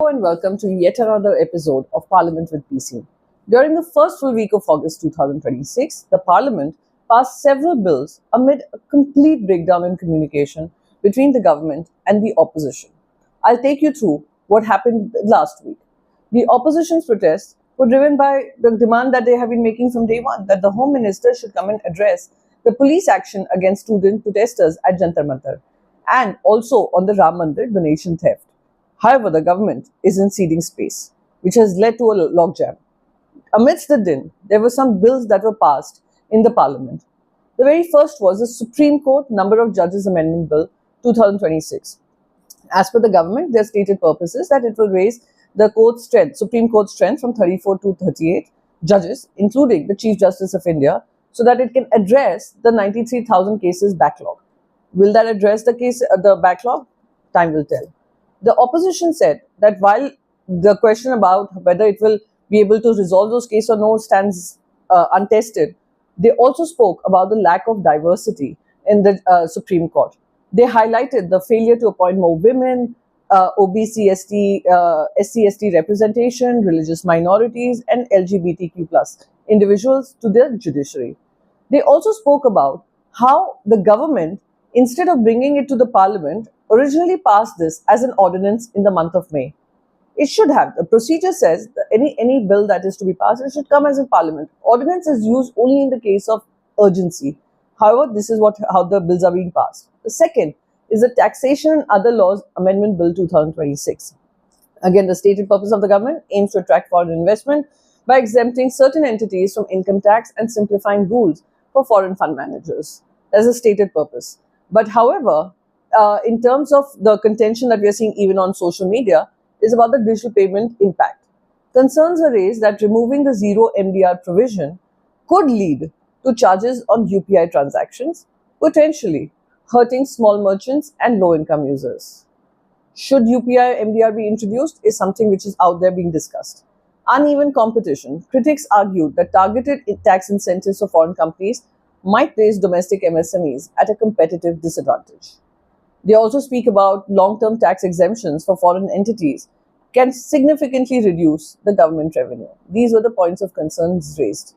and welcome to yet another episode of Parliament with PC. During the first full week of August 2026, the Parliament passed several bills amid a complete breakdown in communication between the government and the opposition. I'll take you through what happened last week. The opposition's protests were driven by the demand that they have been making from day one, that the Home Minister should come and address the police action against student protesters at Jantar Mantar and also on the Ram Mandir donation theft. However, the government isn't ceding space, which has led to a logjam. Amidst the din, there were some bills that were passed in the parliament. The very first was the Supreme Court Number of Judges Amendment Bill 2026. As per the government, their stated purpose is that it will raise the Supreme Court strength from 34 to 38 judges, including the Chief Justice of India, so that it can address the 93,000 cases backlog. Will that address the backlog? Time will tell. The opposition said that while the question about whether it will be able to resolve those cases or no stands untested, they also spoke about the lack of diversity in the Supreme Court. They highlighted the failure to appoint more women, OBC, SC, ST representation, religious minorities, and LGBTQ plus individuals to the judiciary. They also spoke about how the government, instead of bringing it to the parliament, originally passed this as an ordinance in the month of May. It should have. The procedure says that any bill that is to be passed, it should come as a parliament. Ordinance is used only in the case of urgency. However, this is how the bills are being passed. The second is the Taxation and Other Laws Amendment Bill 2026. Again, the stated purpose of the government aims to attract foreign investment by exempting certain entities from income tax and simplifying rules for foreign fund managers. That's a stated purpose. But however, in terms of the contention that we are seeing even on social media, is about the digital payment impact. Concerns are raised that removing the zero MDR provision could lead to charges on UPI transactions, potentially hurting small merchants and low-income users. Should UPI MDR be introduced is something which is out there being discussed. Uneven competition. Critics argued that targeted tax incentives for foreign companies might place domestic MSMEs at a competitive disadvantage. They also speak about long-term tax exemptions for foreign entities can significantly reduce the government revenue. These were the points of concerns raised.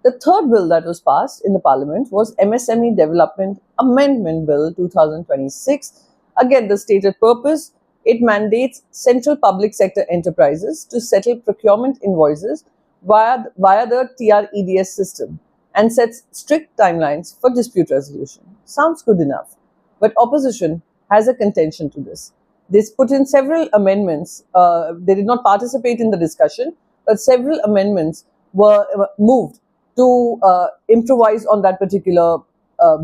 The third bill that was passed in the parliament was MSME Development Amendment Bill 2026. Again, the stated purpose, it mandates central public sector enterprises to settle procurement invoices via the TREDS system and sets strict timelines for dispute resolution. Sounds good enough. But opposition has a contention to this. They put in several amendments. They did not participate in the discussion, but several amendments were moved to improvise on that particular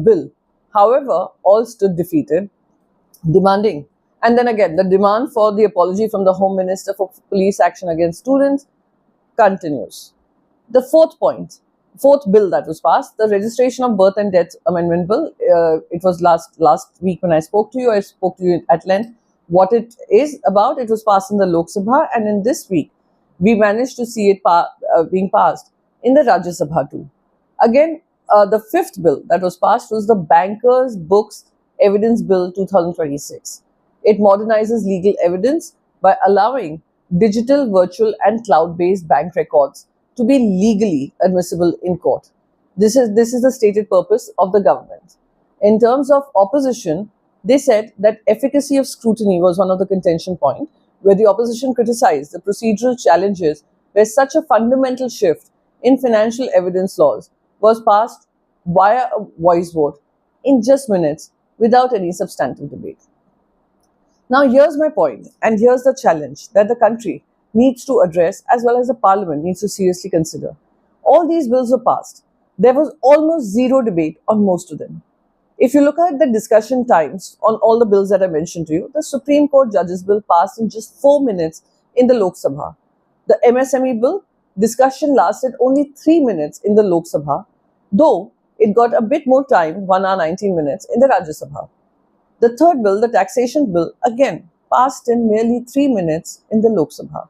bill. However, all stood defeated, demanding. And then again, the demand for the apology from the Home Minister for police action against students continues. The fourth bill that was passed, the Registration of Birth and Death Amendment Bill. It was last week when I spoke to you. I spoke to you at length what it is about. It was passed in the Lok Sabha, and in this week, we managed to see it being passed in the Rajya Sabha too. Again, the fifth bill that was passed was the Bankers' Books Evidence Bill 2026. It modernizes legal evidence by allowing digital, virtual, and cloud-based bank records to be legally admissible in court. This is the stated purpose of the government. In terms of opposition, they said that efficacy of scrutiny was one of the contention points, where the opposition criticized the procedural challenges where such a fundamental shift in financial evidence laws was passed via a voice vote in just minutes without any substantive debate. Now here's my point, and here's the challenge that the country needs to address, as well as the parliament needs to seriously consider. All these bills were passed. There was almost zero debate on most of them. If you look at the discussion times on all the bills that I mentioned to you, the Supreme Court Judges Bill passed in just 4 minutes in the Lok Sabha. The MSME Bill discussion lasted only 3 minutes in the Lok Sabha, though it got a bit more time, 1 hour 19 minutes, in the Rajya Sabha. The third bill, the Taxation Bill, again passed in merely 3 minutes in the Lok Sabha.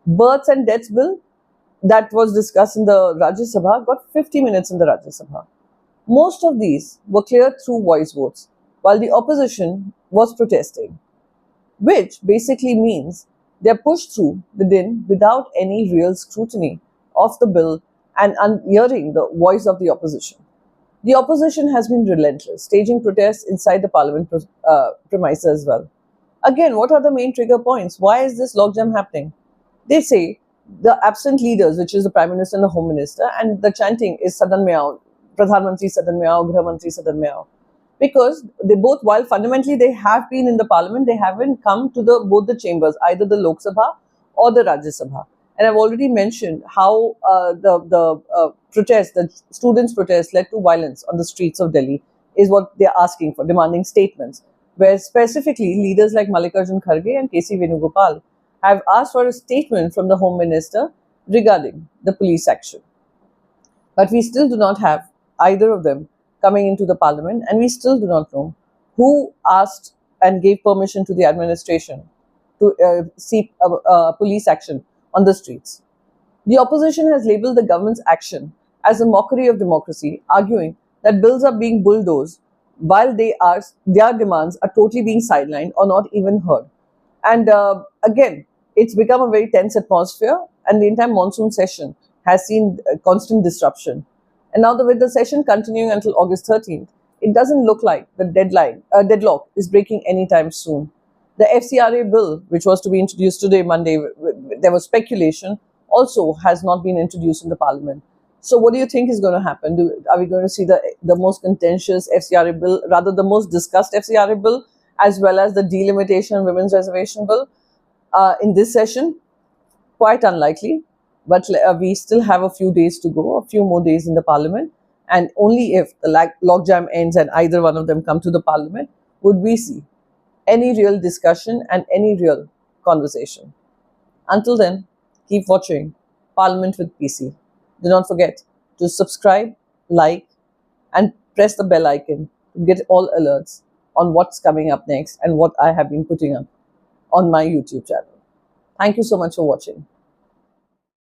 Births and Deaths Bill that was discussed in the Rajya Sabha got 50 minutes in the Rajya Sabha. Most of these were cleared through voice votes, while the opposition was protesting, which basically means They are pushed through within without any real scrutiny of the bill and hearing the voice of the opposition. The opposition has been relentless, staging protests inside the parliament premises as well. Again, what are the main trigger points? Why is this logjam happening? They say the absent leaders, which is the Prime Minister and the Home Minister, and the chanting is Sadan Mein Aao, Pradhan Mantri Sadan Mein Aao, Grah Mantri Sadan Mein Aao. Because they both, while fundamentally they have been in the parliament, they haven't come to the both the chambers, either the Lok Sabha or the Rajya Sabha. And I've already mentioned how the protest, the students' protest, led to violence on the streets of Delhi, is what they're asking for, demanding statements. Where specifically leaders like Mallikarjun Kharge and KC Venugopal have asked for a statement from the Home Minister regarding the police action. But we still do not have either of them coming into the parliament, and we still do not know who asked and gave permission to the administration to seek police action on the streets. The opposition has labelled the government's action as a mockery of democracy, arguing that bills are being bulldozed while their demands are totally being sidelined or not even heard. And again, it's become a very tense atmosphere, and the entire monsoon session has seen constant disruption. And now, with the session continuing until August 13th, it doesn't look like the deadlock is breaking anytime soon. The FCRA bill, which was to be introduced today, Monday, there was speculation, also has not been introduced in the parliament. So, what do you think is going to happen? Are we going to see the most contentious FCRA bill, rather the most discussed FCRA bill, as well as the delimitation and women's reservation bill in this session? Quite unlikely, but we still have a few days to go, a few more days in the parliament, and only if the logjam ends and either one of them come to the parliament would we see any real discussion and any real conversation. Until then, keep watching Parliament with PC. Do not forget to subscribe, like, and press the bell icon to get all alerts on what's coming up next and what I have been putting up on my YouTube channel. Thank you so much for watching.